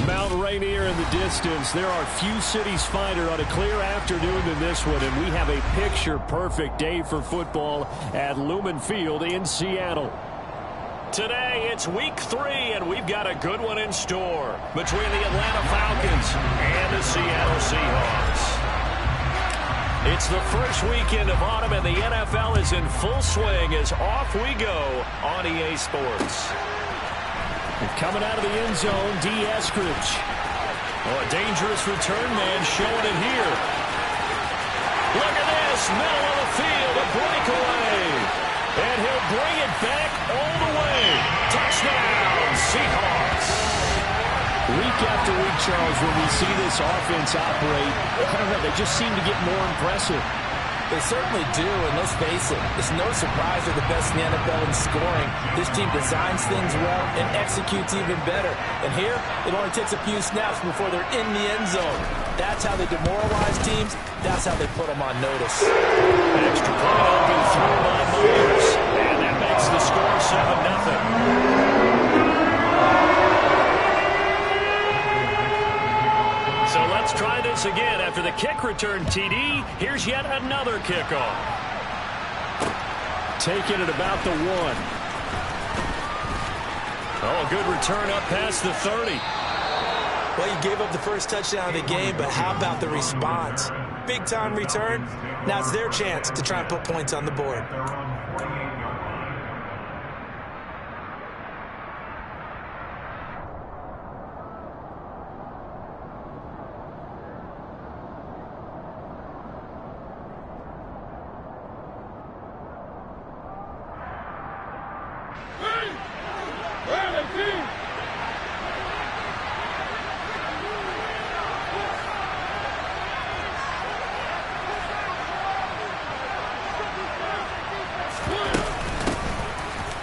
Mount Rainier in the distance. There are few cities finer on a clear afternoon than this one, and we have a picture-perfect day for football at Lumen Field in Seattle. Today, it's week 3, and we've got a good one in store between the Atlanta Falcons and the Seattle Seahawks. It's the first weekend of autumn, and the NFL is in full swing as off we go on EA Sports. And coming out of the end zone, D. Eskridge. Oh, a dangerous return man showing it here. Look at this, middle of the field, a breakaway. And he'll bring it back all the way. Touchdown, Seahawks. Week after week, Charles, when we see this offense operate, I don't know, they just seem to get more impressive. They certainly do, and let's face it, it's no surprise they're the best in the NFL in scoring. This team designs things well and executes even better. And here, it only takes a few snaps before they're in the end zone. That's how they demoralize teams. That's how they put them on notice. Extra point open through by Myers, and that makes the score 7-0. So let's try this again. After the kick return TD, here's yet another kickoff. Taking it about the 1. Oh, good return up past the 30. Well, you gave up the first touchdown of the game, but how about the response? Big-time return. Now it's their chance to try and put points on the board.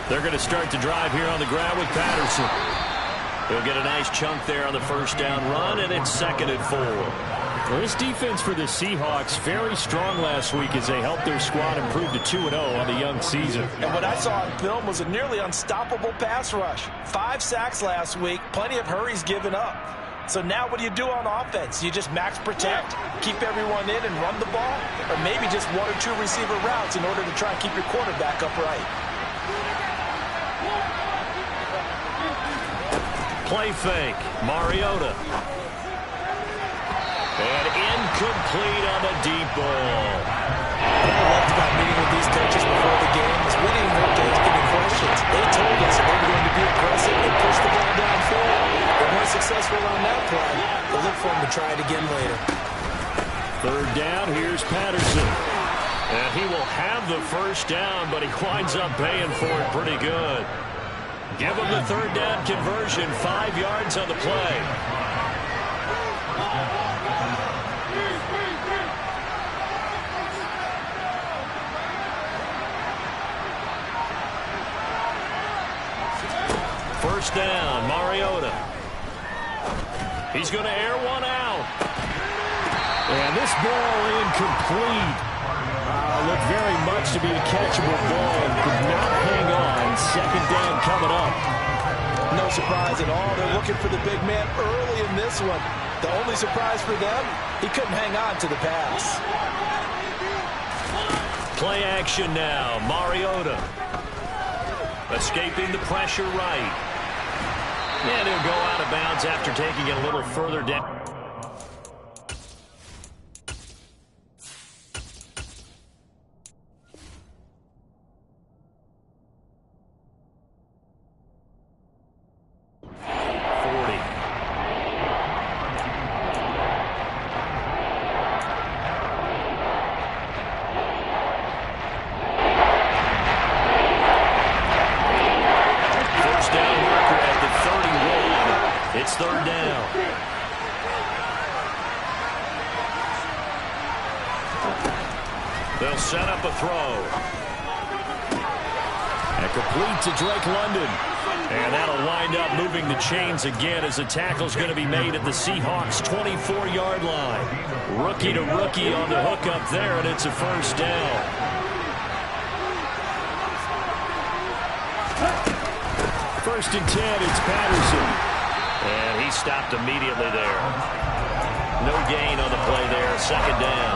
They're going to start to drive here on the ground with Patterson. They'll get a nice chunk there on the first down run, and it's 2nd and 4. Well, this defense for the Seahawks very strong last week as they helped their squad improve to 2-0 on the young season. And what I saw on film was a nearly unstoppable pass rush. 5 sacks last week, plenty of hurries given up. So now what do you do on offense? You just max protect, keep everyone in and run the ball, or maybe just 1 or 2 receiver routes in order to try and keep your quarterback upright. Play fake, Mariota. And incomplete on the deep ball. What I loved about meeting with these coaches before the game is we didn't have to ask any questions. They told us they were going to be aggressive and push the ball downfield. They weren't successful on that play. We'll look for them to try it again later. 3rd down, here's Patterson. And he will have the first down, but he winds up paying for it pretty good. Give him the 3rd down conversion, 5 yards on the play. First down, Mariota. He's going to air one out. And this ball incomplete. Looked very much to be a catchable ball. Could not hang on. 2nd down coming up. No surprise at all. They're looking for the big man early in this one. The only surprise for them, he couldn't hang on to the pass. Play action now. Mariota. Escaping the pressure right. And he'll go out of bounds after taking it a little further down. It's 3rd down. They'll set up a throw. And complete to Drake London. And that'll wind up moving the chains again as the tackle's going to be made at the Seahawks' 24-yard line. Rookie to rookie on the hook up there, and it's a first down. First and 10, it's Patterson. And he he's stopped immediately there. No gain on the play there. Second down.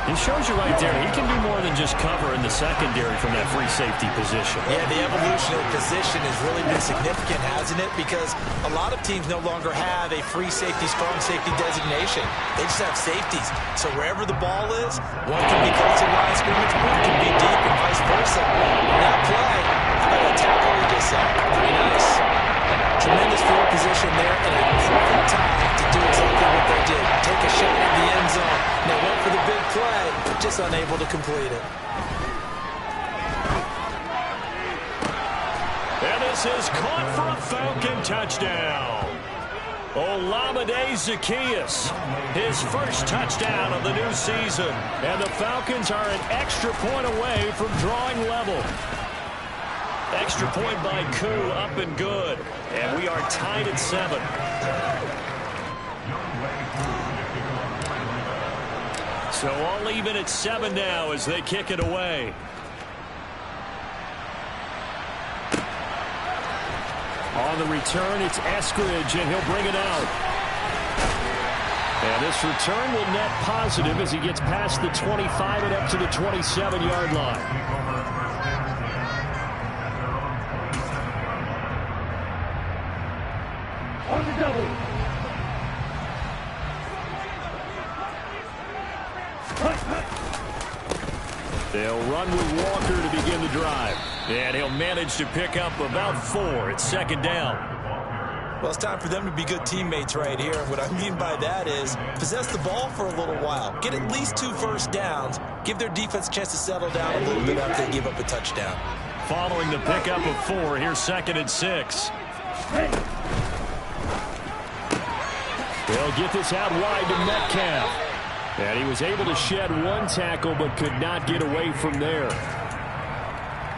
He shows you right there, he can do more than just cover in the secondary from that free safety position. Yeah, the evolution of position has really been significant, hasn't it? Because a lot of teams no longer have a free safety, strong safety designation. They just have safeties. So wherever the ball is, one can be close to line scrimmage, one can be deep, and vice versa. That play, how about that tackle he just saw? Pretty nice. Tremendous field position there, and a perfect time to do exactly what they did. Take a shot at the end zone. They went for the big play, just unable to complete it. And this is caught for a Falcon touchdown. Olamide Zaccheaus, his first touchdown of the new season. And the Falcons are an extra point away from drawing level. Extra point by Koo, up and good. And we are tied at 7. So all even at 7 now as they kick it away. On the return, it's Eskridge, and he'll bring it out. And this return will net positive as he gets past the 25 and up to the 27-yard line. They'll run with Walker to begin the drive. And he'll manage to pick up about 4 at second down. Well, it's time for them to be good teammates right here. What I mean by that is possess the ball for a little while. Get at least 2 first downs. Give their defense a chance to settle down a little bit after they give up a touchdown. Following the pickup of 4, here's second and 6. They'll get this out wide to Metcalf. And he was able to shed 1 tackle but could not get away from there.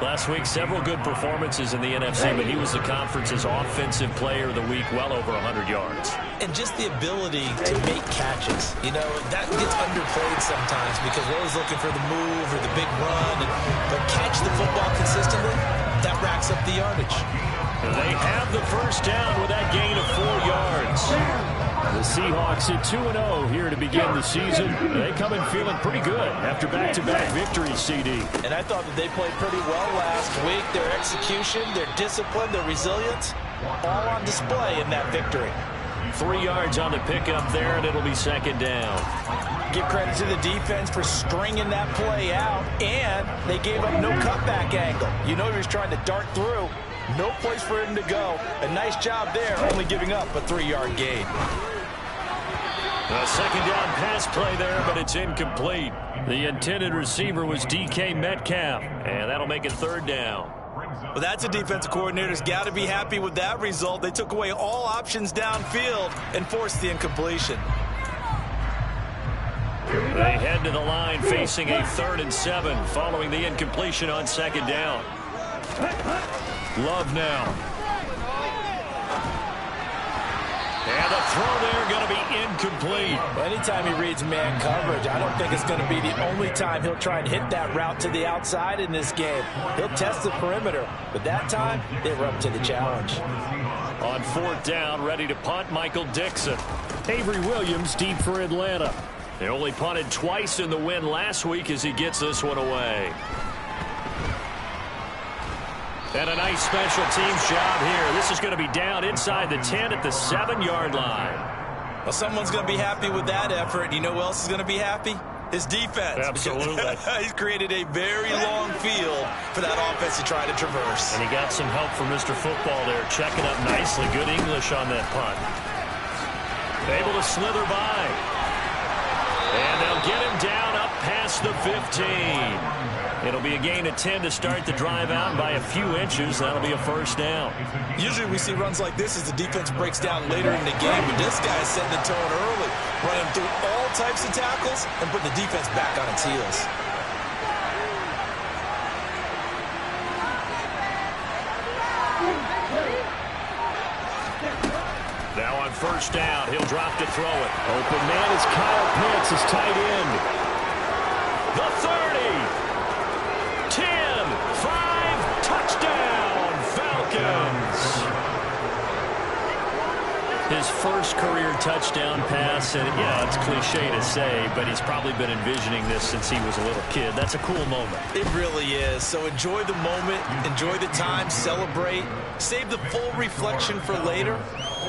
Last week, several good performances in the NFC, but he was the conference's offensive player of the week, well over 100 yards. And just the ability to make catches. You know, that gets underplayed sometimes because we're always looking for the move or the big run. But catch the football consistently, that racks up the yardage. They have the first down with that gain of 4 yards. The Seahawks at 2-0 here to begin the season. They come in feeling pretty good after back-to-back victories, CD. And I thought that they played pretty well last week. Their execution, their discipline, their resilience, all on display in that victory. 3 yards on the pickup there, and it'll be second down. Give credit to the defense for stringing that play out, and they gave up no cutback angle. You know he was trying to dart through. No place for him to go. A nice job there, only giving up a 3-yard gain. A second down pass play there, but it's incomplete. The intended receiver was DK Metcalf, and that'll make it third down. Well, that's a defensive coordinator's got to be happy with that result. They took away all options downfield and forced the incompletion. They head to the line facing a 3rd and 7 following the incompletion on second down. Love now. And the throw there going to be incomplete. Well, anytime he reads man coverage, I don't think it's going to be the only time he'll try and hit that route to the outside in this game. He'll test the perimeter, but that time they were up to the challenge. On 4th down, ready to punt, Michael Dixon. Avery Williams deep for Atlanta. They only punted twice in the win last week as he gets this one away. And a nice special teams job here. This is going to be down inside the 10 at the 7-yard line. Well, someone's going to be happy with that effort. You know who else is going to be happy? His defense. Absolutely. He's created a very long field for that offense to try to traverse. And he got some help from Mr. Football there, checking up nicely. Good English on that punt. Able to slither by. And they'll get him down up past the 15. It'll be a gain of 10 to start the drive out, and by a few inches, that'll be a first down. Usually we see runs like this as the defense breaks down later in the game, but this guy is setting the tone early, running through all types of tackles and putting the defense back on its heels. Now on first down, he'll drop to throw it. Open man is Kyle Pitts, his tight end. The 30. 10, 5, touchdown, Falcons. His first career touchdown pass, and yeah, it's cliche to say, but he's probably been envisioning this since he was a little kid. That's a cool moment. It really is. So enjoy the moment, enjoy the time, celebrate, save the full reflection for later,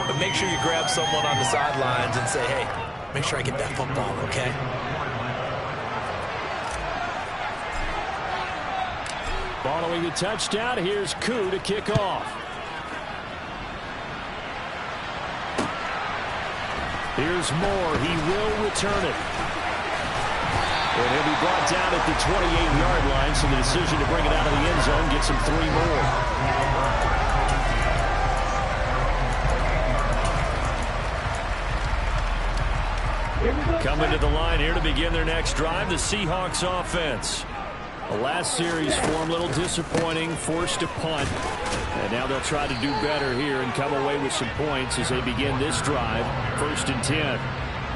but make sure you grab someone on the sidelines and say, hey, make sure I get that football, okay? Following the touchdown, here's Koo to kick off. Here's Moore. He will return it. And he'll be brought down at the 28-yard line, so the decision to bring it out of the end zone gets him 3 more. Coming to the line here to begin their next drive, the Seahawks offense. The last series for him, a little disappointing, forced to punt. And now they'll try to do better here and come away with some points as they begin this drive. 1st and 10.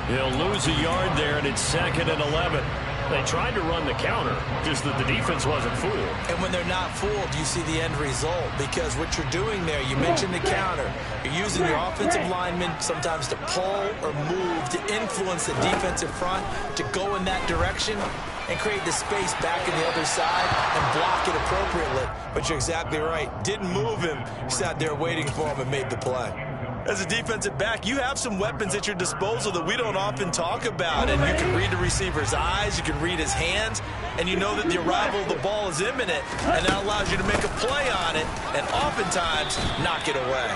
They'll lose a yard there, and it's 2nd and 11. They tried to run the counter, just that the defense wasn't fooled. And when they're not fooled, you see the end result. Because what you're doing there, you mentioned the counter. You're using your offensive linemen sometimes to pull or move to influence the defensive front to go in that direction and create the space back in the other side and block it appropriately. But you're exactly right. Didn't move him. Sat there waiting for him and made the play. As a defensive back, you have some weapons at your disposal that we don't often talk about. And you can read the receiver's eyes, you can read his hands, and you know that the arrival of the ball is imminent, and that allows you to make a play on it and oftentimes knock it away.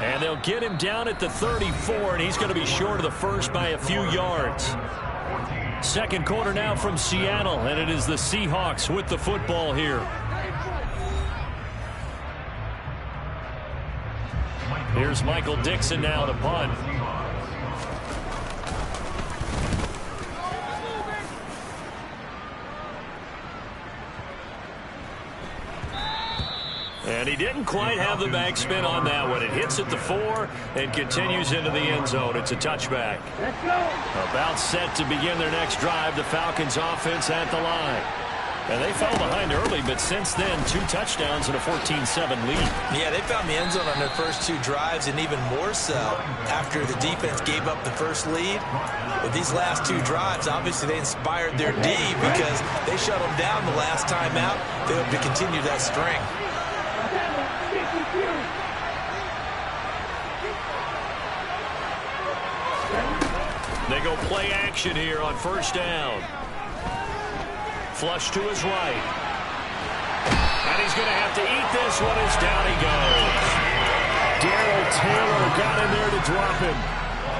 And they'll get him down at the 34, and he's going to be short of the first by a few yards. Second quarter now from Seattle, and it is the Seahawks with the football here. Here's Michael Dixon now to punt. And he didn't quite have the backspin on that one. It hits at the 4 and continues into the end zone. It's a touchback. About set to begin their next drive. The Falcons offense at the line. And they fell behind early, but since then, 2 touchdowns and a 14-7 lead. Yeah, they found the end zone on their first 2 drives, and even more so after the defense gave up the first lead. With these last 2 drives, obviously they inspired their D because they shut them down the last time out. They hope to continue that string. They go play action here on 1st down. Flush to his right. And he's going to have to eat this one as down he goes. Darrell Taylor got in there to drop him.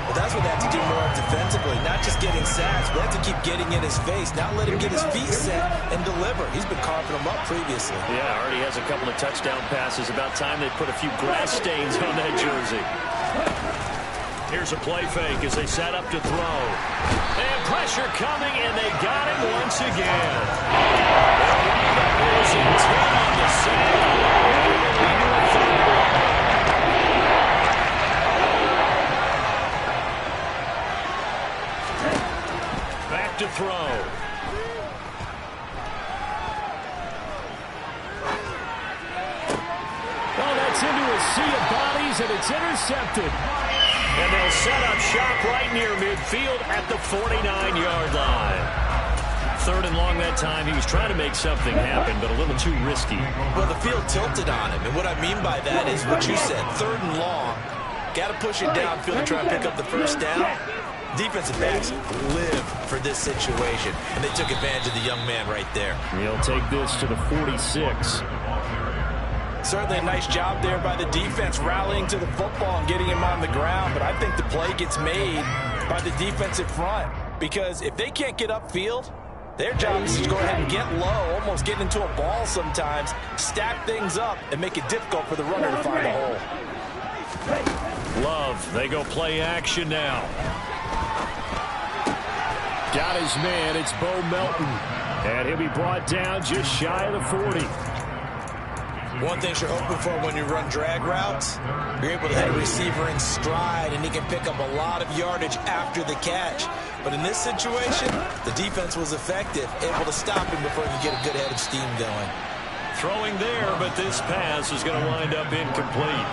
Well, that's what they have to do more defensively. Not just getting sacks, but they have to keep getting in his face. Not let him get his feet set and deliver. He's been carving them up previously. Yeah, already has a couple of touchdown passes. About time they put a few grass stains on that jersey. Here's a play fake as they set up to throw. And pressure coming, and they got him once again. There's a 10 on the sack. Back to throw. Oh, that's into a sea of bodies, and it's intercepted. And they'll set up shop right near midfield at the 49-yard line. 3rd and long that time. He was trying to make something happen, but a little too risky. Well, the field tilted on him. And what I mean by that is what you said. 3rd and long. Got to push it downfield to try and pick up the first down. Defensive backs live for this situation. And they took advantage of the young man right there. He'll take this to the 46. Certainly a nice job there by the defense rallying to the football and getting him on the ground. But I think the play gets made by the defensive front. Because if they can't get upfield, their job is to go ahead and get low, almost get into a ball sometimes, stack things up, and make it difficult for the runner to find a hole. Love, they go play action now. Got his man, it's Bo Melton. And he'll be brought down just shy of the 40. One thing you're hoping for when you run drag routes, you're able to hit a receiver in stride, and he can pick up a lot of yardage after the catch. But in this situation, the defense was effective, able to stop him before he could get a good head of steam going. throwing there, but this pass is going to wind up incomplete.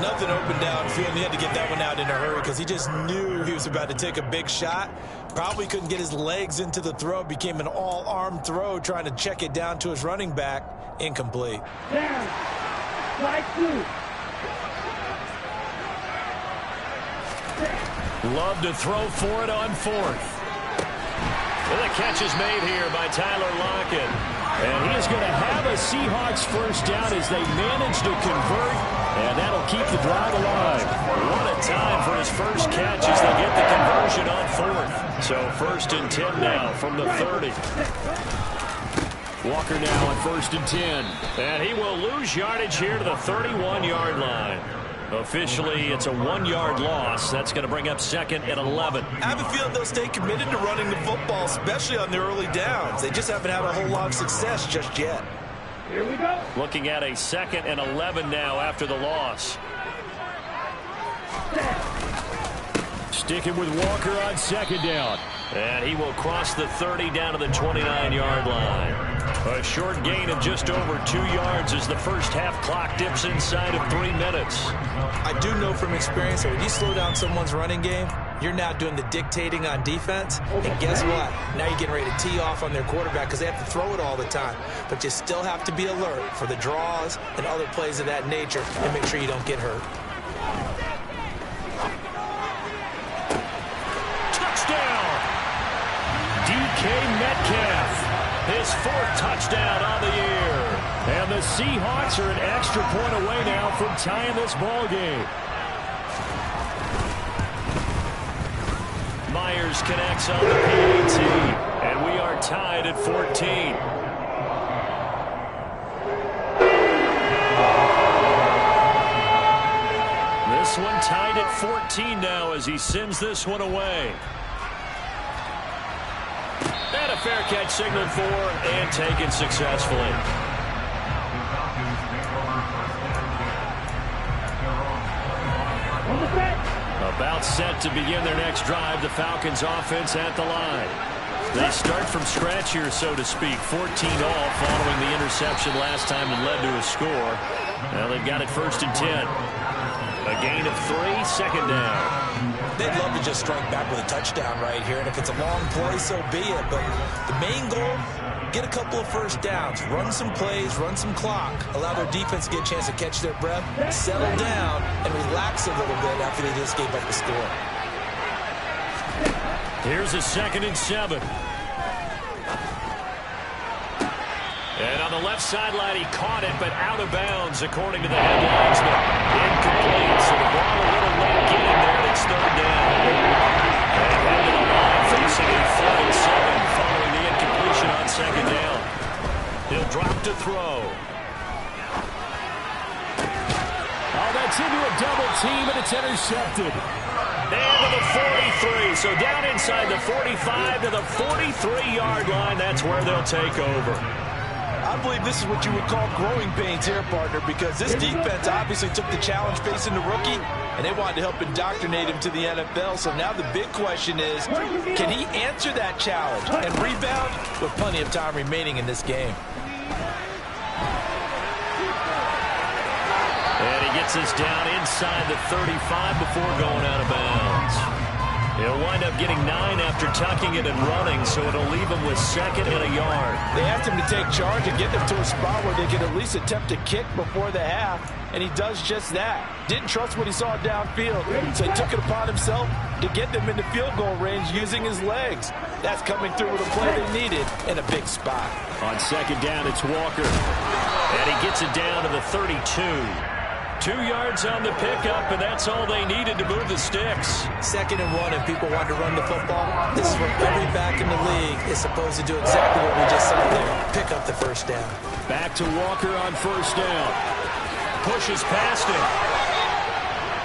Nothing open downfield. He had to get that one out in a hurry because he just knew he was about to take a big shot. Probably couldn't get his legs into the throw. Became an all-arm throw trying to check it down to his running back. Incomplete. Down. Strike 2. Love to throw for it on fourth. And the catch is made here by Tyler Lockett. And he is going to have a Seahawks first down as they manage to convert. And that'll keep the drive alive. What a time for his first catch as they get the conversion on fourth. So 1st and 10 now from the 30. Walker now on 1st and 10. And he will lose yardage here to the 31-yard line. Officially, it's a 1-yard loss. That's going to bring up 2nd and 11. I have a feeling they'll stay committed to running the football, especially on the early downs. They just haven't had a whole lot of success just yet. Here we go. Looking at a 2nd and 11 now after the loss. Sticking with Walker on 2nd down. And he will cross the 30 down to the 29-yard line. A short gain of just over 2 yards as the first half clock dips inside of 3 minutes. I do know from experience that when you slow down someone's running game, you're now doing the dictating on defense. And guess what? Now you're getting ready to tee off on their quarterback because they have to throw it all the time. But you still have to be alert for the draws and other plays of that nature and make sure you don't get hurt. Touchdown! DK Metcalf. His 4th touchdown on the year. And the Seahawks are an extra point away now from tying this ball game. Myers connects on the PAT. And we are tied at 14. This one tied at 14 now as he sends this one away. And a fair catch signaled for and taken successfully. About set to begin their next drive, the Falcons offense at the line. They start from scratch here, so to speak. 14 all following the interception last time that led to a score. Now they've got it 1st and 10. A gain of 3, 2nd down. They'd love to just strike back with a touchdown right here, and if it's a long play, so be it. But the main goal, get a couple of first downs, run some plays, run some clock, allow their defense to get a chance to catch their breath, settle down, and relax a little bit after they just gave up the score. Here's a 2nd and 7. And on the left sideline, he caught it, but out of bounds, according to the headlinesman. Incomplete, so the ball a little late getting there, and it's 3rd down. And head to the line, facing a 4th and 7, following the incompletion on 2nd down. He'll drop to throw. Oh, that's into a double team, and it's intercepted. And to the 43, so down inside the 45 to the 43-yard line. That's where they'll take over. I believe this is what you would call growing pains here, partner, because this defense obviously took the challenge facing the rookie, and they wanted to help indoctrinate him to the NFL. So now the big question is, can he answer that challenge and rebound with plenty of time remaining in this game? And he gets us down inside the 35 before going out of bounds. He'll wind up getting 9 after tucking it and running, so it'll leave him with 2nd and a yard. They asked him to take charge and get them to a spot where they could at least attempt a kick before the half, and he does just that. Didn't trust what he saw downfield, so he took it upon himself to get them into field goal range using his legs. That's coming through with a play they needed in a big spot. On 2nd down, it's Walker. And he gets it down to the 32. 2 yards on the pickup, and that's all they needed to move the sticks. 2nd and 1, and people want to run the football. This is what every back in the league is supposed to do, exactly what we just saw there. Pick up the 1st down. Back to Walker on 1st down. Pushes past him.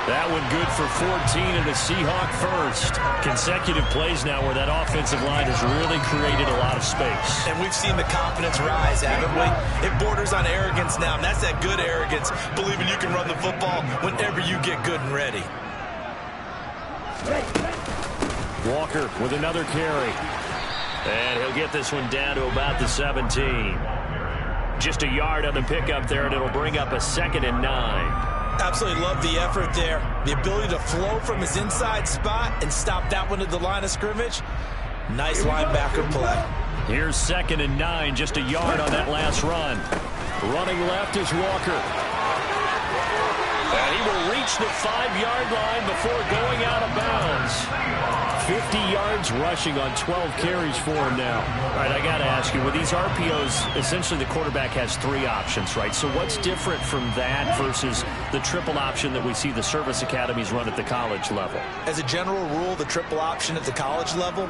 That one good for 14 and a Seahawk first. Consecutive plays now where that offensive line has really created a lot of space. And we've seen the confidence rise, haven't we? It borders on arrogance now, and that's that good arrogance, believing you can run the football whenever you get good and ready. Walker with another carry. And he'll get this one down to about the 17. just a yard on the pickup there, and it'll bring up a 2nd and 9. Absolutely love the effort there. The ability to flow from his inside spot and stop that one at the line of scrimmage. Nice linebacker play. Here's 2nd and 9, just a yard on that last run. Running left is Walker. And he will reach the 5-yard line before going out of bounds. 50 yards rushing on 12 carries for him now. All right, I got to ask you, with these RPOs, essentially the quarterback has 3 options, right? So what's different from that versus the triple option that we see the service academies run at the college level? As a general rule, the triple option at the college level,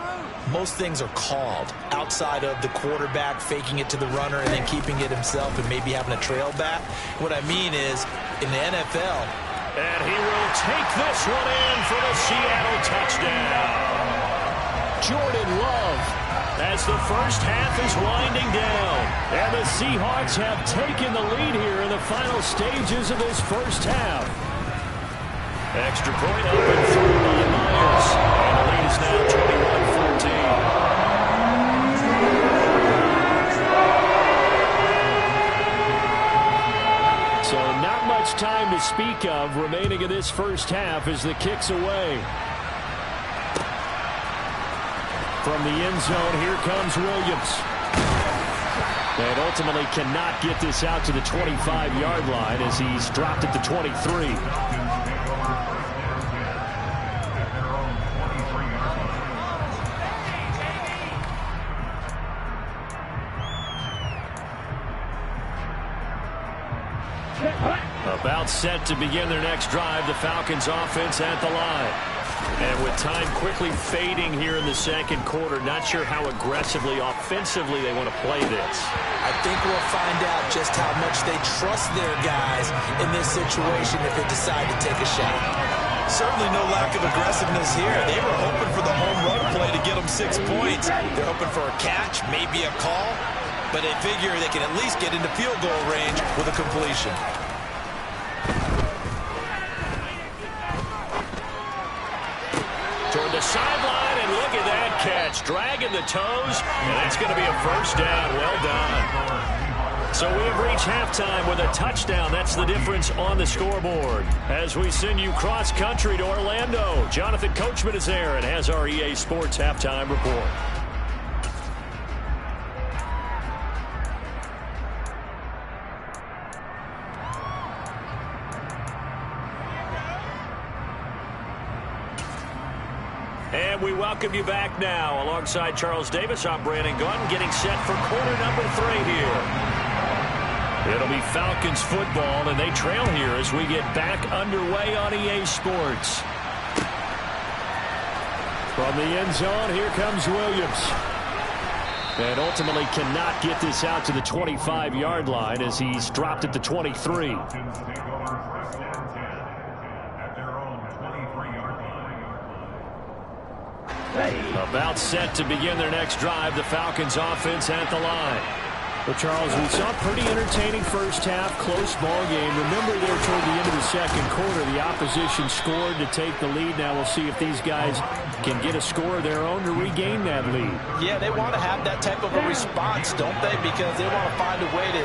most things are called outside of the quarterback faking it to the runner and then keeping it himself and maybe having a trail back. What I mean is, in the NFL, and he will take this one in for the Seattle touchdown. Jordan Love, as the first half is winding down. And the Seahawks have taken the lead here in the final stages of this first half. Extra point up and through by Myers. And the lead is now 21-14. So not much time to speak of remaining in this first half as the kick's away. From the end zone, here comes Williams. And ultimately cannot get this out to the 25-yard line as he's dropped at the 23. About set to begin their next drive, the Falcons offense at the line. And with time quickly fading here in the second quarter, not sure how aggressively, offensively they want to play this. I think we'll find out just how much they trust their guys in this situation if they decide to take a shot. Certainly no lack of aggressiveness here. They were hoping for the home run play to get them 6 points. They're hoping for a catch, maybe a call, but they figure they can at least get into field goal range with a completion. Toward the sideline, and look at that catch. Dragging the toes, and that's going to be a first down. Well done. So we have reached halftime with a touchdown. That's the difference on the scoreboard. As we send you cross-country to Orlando, Jonathan Coachman is there and has our EA Sports halftime report. And we welcome you back now. Alongside Charles Davis, I'm Brandon Gaudin, getting set for quarter number 3 here. It'll be Falcons football, and they trail here as we get back underway on EA Sports. From the end zone, here comes Williams. And ultimately cannot get this out to the 25-yard line as he's dropped at the 23. About set to begin their next drive, the Falcons offense at the line. Well, Charles, we saw a pretty entertaining first half, close ball game. Remember there toward the end of the second quarter, the opposition scored to take the lead. Now we'll see if these guys can get a score of their own to regain that lead. Yeah, they want to have that type of a response, don't they? Because they want to find a way to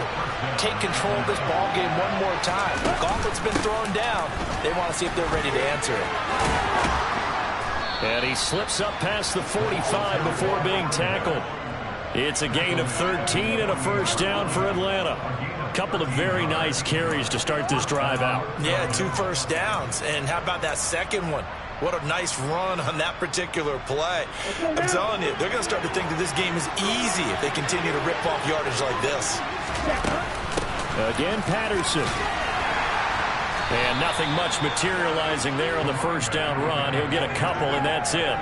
take control of this ball game one more time. The gauntlet's been thrown down. They want to see if they're ready to answer it. And he slips up past the 45 before being tackled. It's a gain of 13 and a first down for Atlanta. Couple of very nice carries to start this drive out. Yeah, 2 first downs. And how about that second one? What a nice run on that particular play. I'm telling you, they're going to start to think that this game is easy if they continue to rip off yardage like this. Again, Patterson. And nothing much materializing there on the first down run. He'll get a couple, and that's it.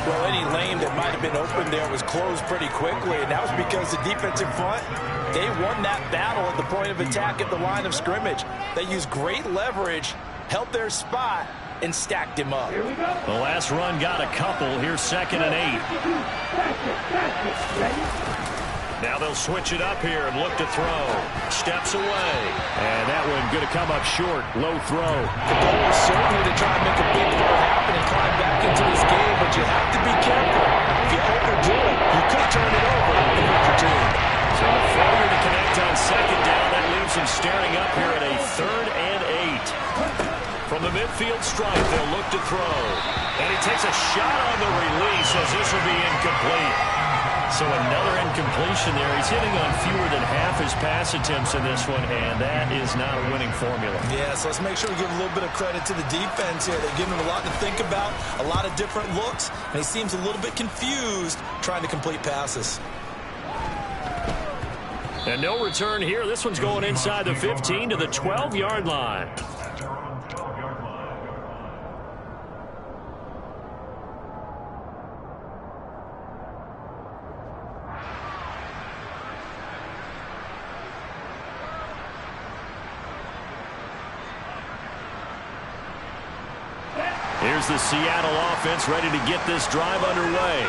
Well, any lane that might have been open there was closed pretty quickly, and that was because the defensive front, they won that battle at the point of attack at the line of scrimmage. They used great leverage, held their spot, and stacked him up. The last run got a couple. Here's 2nd and 8. Now they'll switch it up here and look to throw. Steps away. And that one going to come up short. Low throw. The goal is certainly to try and make a big throw happen and climb back into this game, but you have to be careful. If you overdo it, you could turn it over and hurt your team. So the failure to connect to throw. And he takes a shot on the release as this will be incomplete. So another incompletion there. He's hitting on fewer than half his pass attempts in this one, and that is not a winning formula. Yeah, so let's make sure we give a little bit of credit to the defense here. They're giving him a lot to think about, a lot of different looks, and he seems a little bit confused trying to complete passes. And no return here. This one's going inside the 15 to the 12-yard line. Here's the Seattle offense ready to get this drive underway.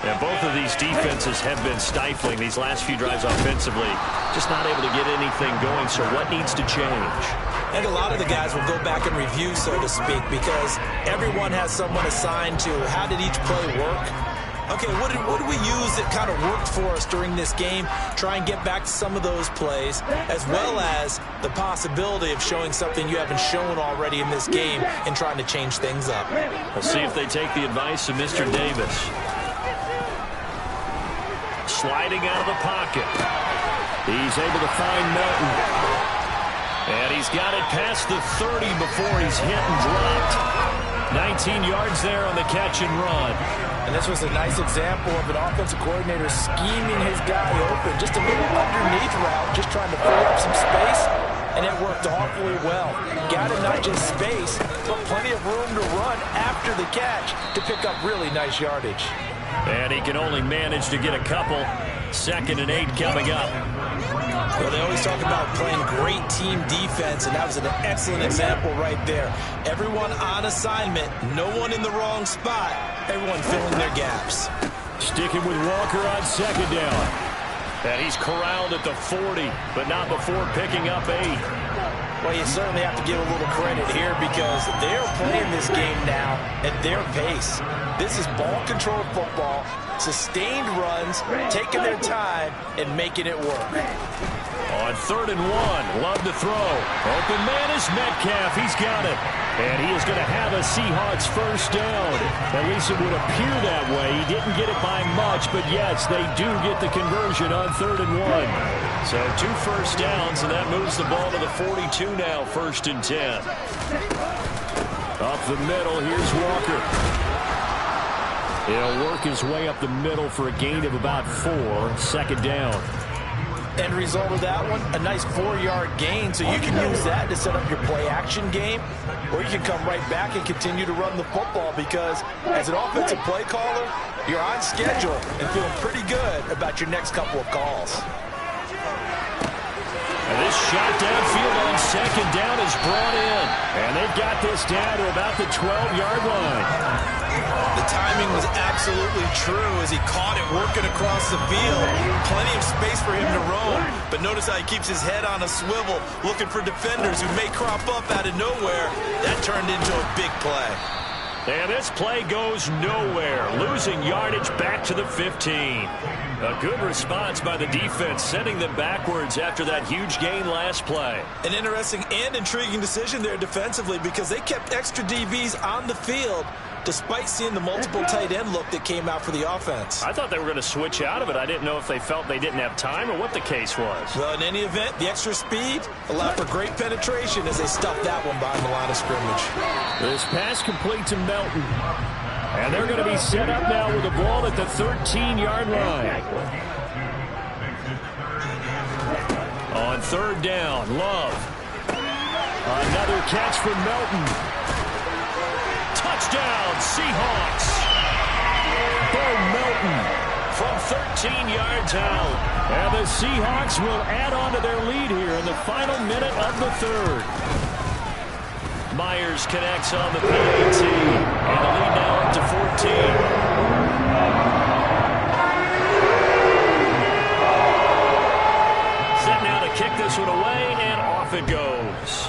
And both of these defenses have been stifling these last few drives offensively. Just not able to get anything going, so what needs to change? I think a lot of the guys will go back and review, so to speak, because everyone has someone assigned to how did each play work. Okay, what did we use that kind of worked for us during this game? Try and get back to some of those plays, as well as the possibility of showing something you haven't shown already in this game and trying to change things up. We'll see if they take the advice of Mr. Davis. Sliding out of the pocket. He's able to find Melton. And he's got it past the 30 before he's hit and dropped. 19 yards there on the catch and run. And this was a nice example of an offensive coordinator scheming his guy open. Just a little underneath route, just trying to free up some space, and it worked awfully well. Got him not just space, but plenty of room to run after the catch to pick up really nice yardage. And he can only manage to get a couple. 2nd and 8 coming up. Well, they always talk about playing great team defense, and that was an excellent example right there. Everyone on assignment, no one in the wrong spot, everyone filling their gaps. Sticking with Walker on 2nd down. And he's corralled at the 40, but not before picking up 8. Well, you certainly have to give a little credit here because they're playing this game now at their pace. This is ball-controlled football, sustained runs, taking their time, and making it work. On 3rd and 1, Love to throw. Open man is Metcalf. He's got it. And he is going to have a Seahawks first down. At least it would appear that way. He didn't get it by much, but yes, they do get the conversion on 3rd and 1. So 2 first downs, and that moves the ball to the 42 now, 1st and 10. Up the middle, here's Walker. He'll work his way up the middle for a gain of about 4, 2nd down. End result of that one, a nice 4-yard gain, so you can use that to set up your play-action game, or you can come right back and continue to run the football because as an offensive play caller, you're on schedule and feeling pretty good about your next couple of calls. And this shot downfield on 2nd down is brought in, and they've got this down to about the 12-yard line. The timing was absolutely true as he caught it working across the field. Plenty of space for him to roam, but notice how he keeps his head on a swivel, looking for defenders who may crop up out of nowhere. That turned into a big play. And this play goes nowhere, losing yardage back to the 15. A good response by the defense, sending them backwards after that huge gain last play. An interesting and intriguing decision there defensively because they kept extra DBs on the field despite seeing the multiple tight end look that came out for the offense. I thought they were going to switch out of it. I didn't know if they felt they didn't have time or what the case was. Well, in any event, the extra speed allowed for great penetration as they stuffed that one behind the line of scrimmage. This pass complete to Melton. And they're going to be set up now with the ball at the 13-yard line. On 3rd down, Love. Another catch from Melton. Touchdown, Seahawks. Bo Melton from 13 yards out. And the Seahawks will add on to their lead here in the final minute of the 3rd. Myers connects on the PAT. And the lead now up to 14. Set now to kick this one away, and off it goes.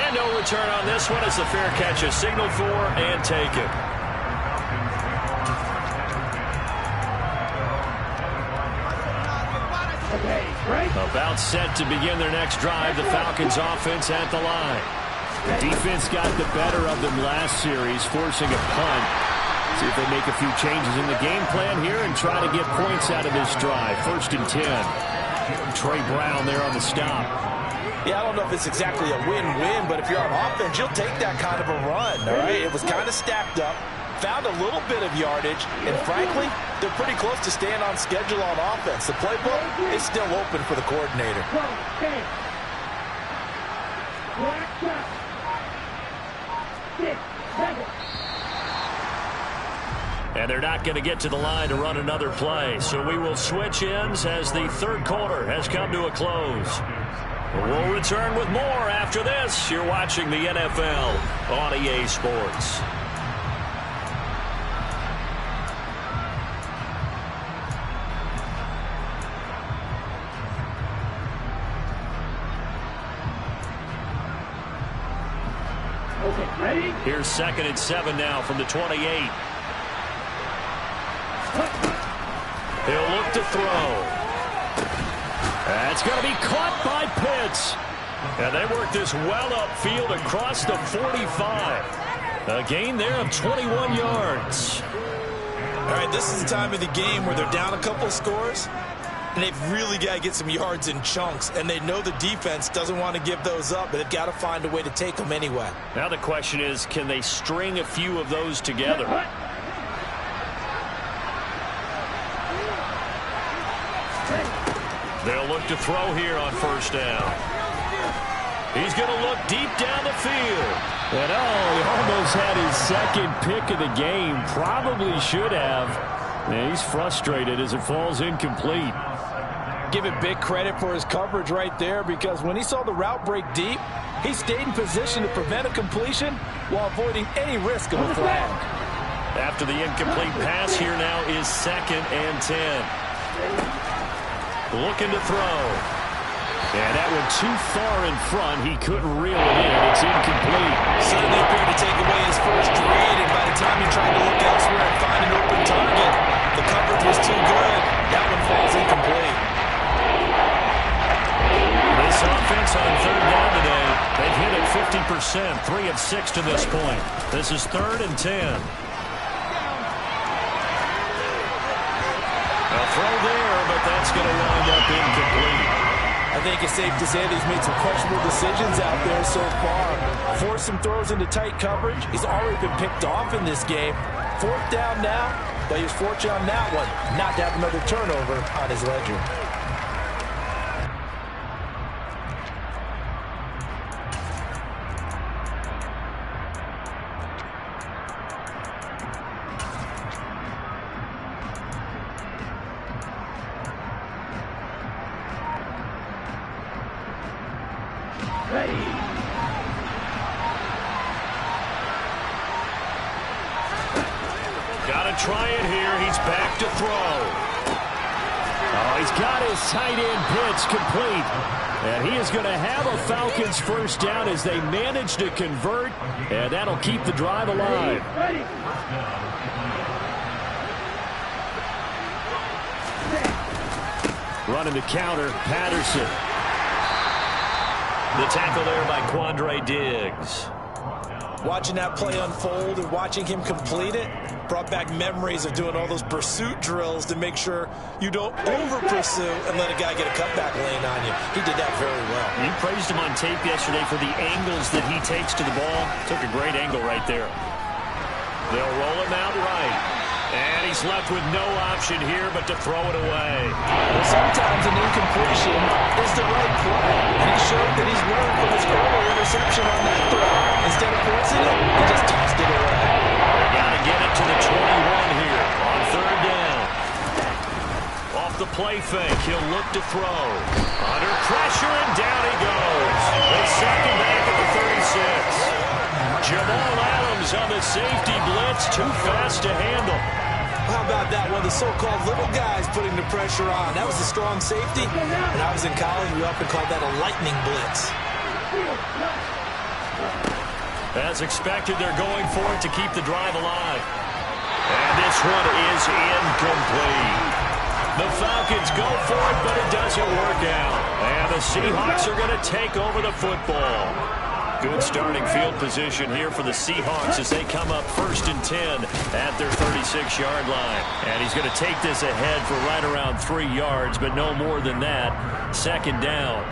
And no return on this one as the fair catch is signaled for and taken. About set to begin their next drive. The Falcons offense at the line. Defense got the better of them last series, forcing a punt. See if they make a few changes in the game plan here and try to get points out of this drive. 1st and 10. Trey Brown there on the stop. Yeah, I don't know if it's exactly a win-win, but if you're on offense, you'll take that kind of a run, all right? It was kind of stacked up, found a little bit of yardage, and frankly, they're pretty close to staying on schedule on offense. The playbook is still open for the coordinator. And they're not going to get to the line to run another play. So we will switch ends as the 3rd quarter has come to a close. We'll return with more after this. You're watching the NFL on EA Sports. Okay, ready? Here's 2nd and 7 now from the 28. He'll look to throw. That's going to be caught by Pitts. And they work this well upfield across the 45. A gain there of 21 yards. All right, this is the time of the game where they're down a couple of scores, and they've really got to get some yards in chunks, and they know the defense doesn't want to give those up, but they've got to find a way to take them anyway. Now the question is, can they string a few of those together? They'll look to throw here on 1st down. He's going to look deep down the field. And he almost had his 2nd pick of the game. Probably should have. And he's frustrated as it falls incomplete. Give it big credit for his coverage right there, because when he saw the route break deep, he stayed in position to prevent a completion while avoiding any risk of a flag. After the incomplete pass, here now is 2nd and 10. Looking to throw. And that one too far in front. He couldn't reel it in. It's incomplete. Certainly appeared to take away his first read, and by the time he tried to look elsewhere and find an open target, the coverage was too good. That one falls incomplete. This offense on 3rd down today, they've hit it 50%, 3 of 6 to this point. This is 3rd and 10. A throw there, but that's going to wind up incomplete. I think it's safe to say that he's made some questionable decisions out there so far. Forced some throws into tight coverage. He's already been picked off in this game. 4th down now, but he was fortunate on that one not to have another turnover on his ledger. Got to try it here. He's back to throw. Oh, he's got his tight end pitch complete. And he is going to have a Falcons 1st down as they manage to convert. And that'll keep the drive alive. Running the counter, Patterson. The tackle there by Quandre Diggs. Watching that play unfold and watching him complete it brought back memories of doing all those pursuit drills to make sure you don't over-pursue and let a guy get a cutback lane on you. He did that very well. You praised him on tape yesterday for the angles that he takes to the ball. Took a great angle right there. They'll roll him out right. And he's left with no option here but to throw it away. Well, sometimes an incompletion is the right play. And he showed that he's learned from his earlier interception on that throw. Instead of forcing it, he just tossed it away. They got to get it to the 21 here on 3rd down. Off the play fake, he'll look to throw. Under pressure, and down he goes. They sack him back at the 36. Jamal Adams on the safety blitz, too fast to handle. How about that one? The so-called little guys putting the pressure on. That was a strong safety. When I was in college, we often called that a lightning blitz. As expected, they're going for it to keep the drive alive. And this one is incomplete. The Falcons go for it, but it doesn't work out. And the Seahawks are going to take over the football. Good starting field position here for the Seahawks as they come up 1st and 10 at their 36-yard line. And he's going to take this ahead for right around 3 yards, but no more than that. 2nd down.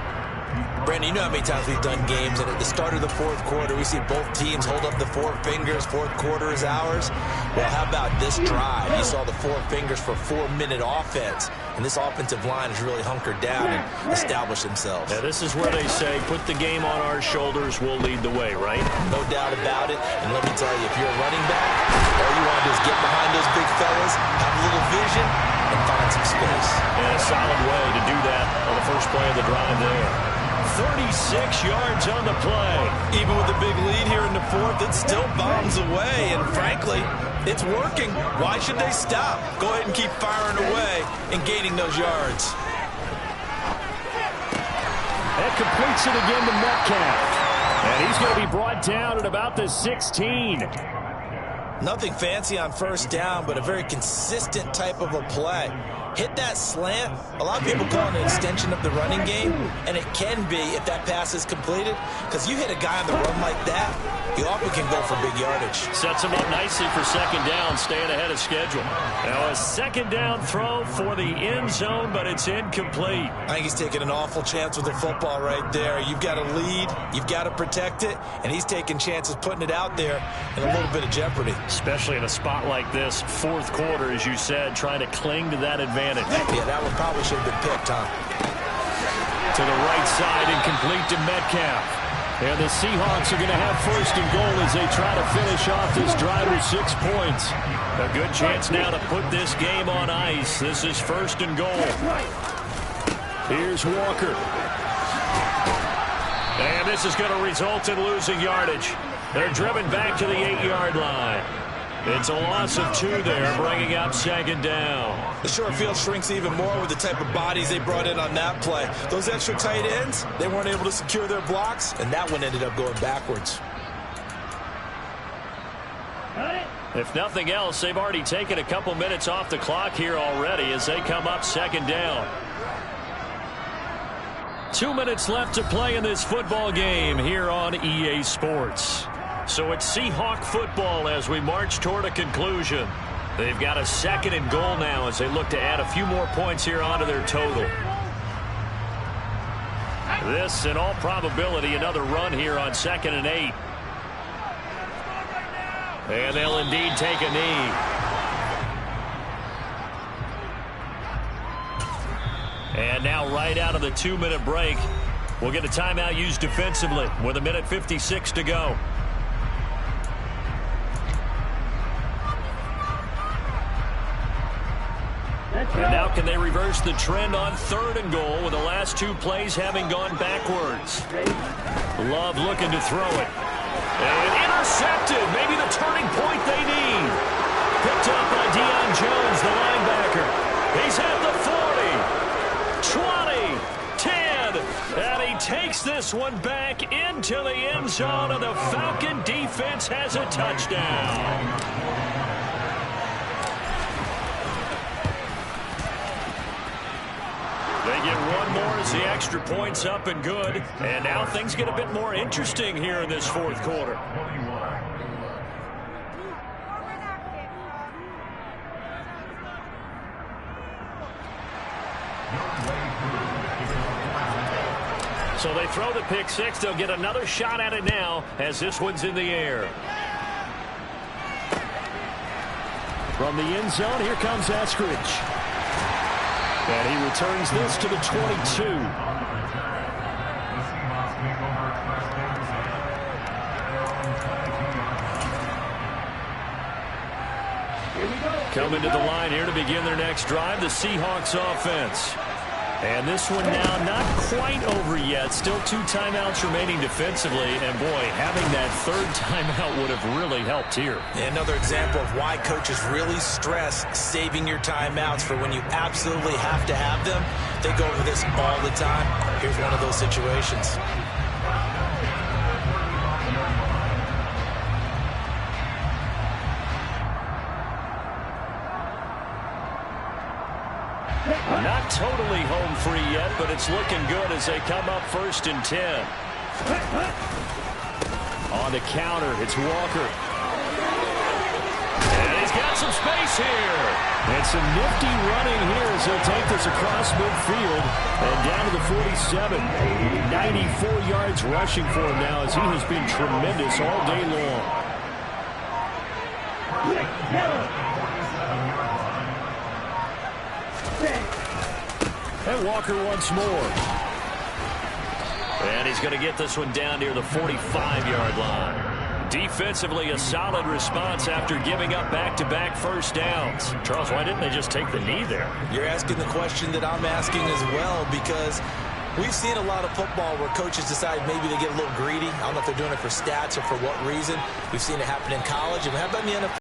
Brandon, you know how many times we've done games, and at the start of the 4th quarter, we see both teams hold up the 4 fingers, 4th quarter is ours. Well, how about this drive? You saw the 4 fingers for 4-minute offense, and this offensive line has really hunkered down and established themselves. Now, this is where they say, put the game on our shoulders, we'll lead the way, right? No doubt about it, and let me tell you, if you're a running back, all you want to do is get behind those big fellas, have a little vision, and find some space. And a solid way to do that on the first play of the drive there. 36 yards on the play. Even with a big lead here in the 4th, it still bombs away, and frankly, it's working. Why should they stop? Go ahead and keep firing away and gaining those yards. That completes it again to Metcalf. And he's going to be brought down at about the 16. Nothing fancy on 1st down, but a very consistent type of a play. Hit that slant. A lot of people call it an extension of the running game, and it can be if that pass is completed, because you hit a guy on the run like that, he often can go for big yardage. Sets him up nicely for 2nd down, staying ahead of schedule. Now a 2nd down throw for the end zone, but it's incomplete. I think he's taking an awful chance with the football right there. You've got to lead, you've got to protect it, and he's taking chances putting it out there in a little bit of jeopardy. Especially in a spot like this, 4th quarter, as you said, trying to cling to that advantage. Yeah, that one probably should have been picked, huh? To the right side and complete to Metcalf. And the Seahawks are going to have 1st and goal as they try to finish off this drive with 6 points. A good chance now to put this game on ice. This is 1st and goal. Here's Walker. And this is going to result in losing yardage. They're driven back to the 8-yard line. It's a loss of 2 there, bringing up 2nd down. The short field shrinks even more with the type of bodies they brought in on that play. Those extra tight ends, they weren't able to secure their blocks, and that one ended up going backwards. If nothing else, they've already taken a couple minutes off the clock here already as they come up 2nd down. 2 minutes left to play in this football game here on EA Sports. So it's Seahawk football as we march toward a conclusion. They've got a 2nd and goal now as they look to add a few more points here onto their total. This, in all probability, another run here on 2nd and 8. And they'll indeed take a knee. And now right out of the 2-minute break, we'll get a timeout used defensively with 1:56 to go. And now can they reverse the trend on 3rd and goal with the last 2 plays having gone backwards? Love looking to throw it. And intercepted. Maybe the turning point they need. Picked up by Deion Jones, the linebacker. He's at the 40, 20, 10. And he takes this one back into the end zone, and the Falcon defense has a touchdown. They get one more as the extra point's up and good. And now things get a bit more interesting here in this 4th quarter. So they throw the pick 6. They'll get another shot at it now as this one's in the air. From the end zone, here comes Eskridge. And he returns this to the 22. Coming to the line here to begin their next drive, the Seahawks offense. And this one now not quite over yet. Still 2 timeouts remaining defensively. And, boy, having that 3rd timeout would have really helped here. Another example of why coaches really stress saving your timeouts for when you absolutely have to have them. They go over this all the time. Here's one of those situations. Not totally home free yet, but it's looking good as they come up 1st and 10. On the counter, it's Walker. And he's got some space here. And some nifty running here as he'll take this across midfield and down to the 47. 94 yards rushing for him now as he has been tremendous all day long. And Walker once more. And he's going to get this one down near the 45-yard line. Defensively, a solid response after giving up back-to-back first downs. Charles, why didn't they just take the knee there? You're asking the question that I'm asking as well, because we've seen a lot of football where coaches decide maybe they get a little greedy. I don't know if they're doing it for stats or for what reason. We've seen it happen in college, and how about in the NFL?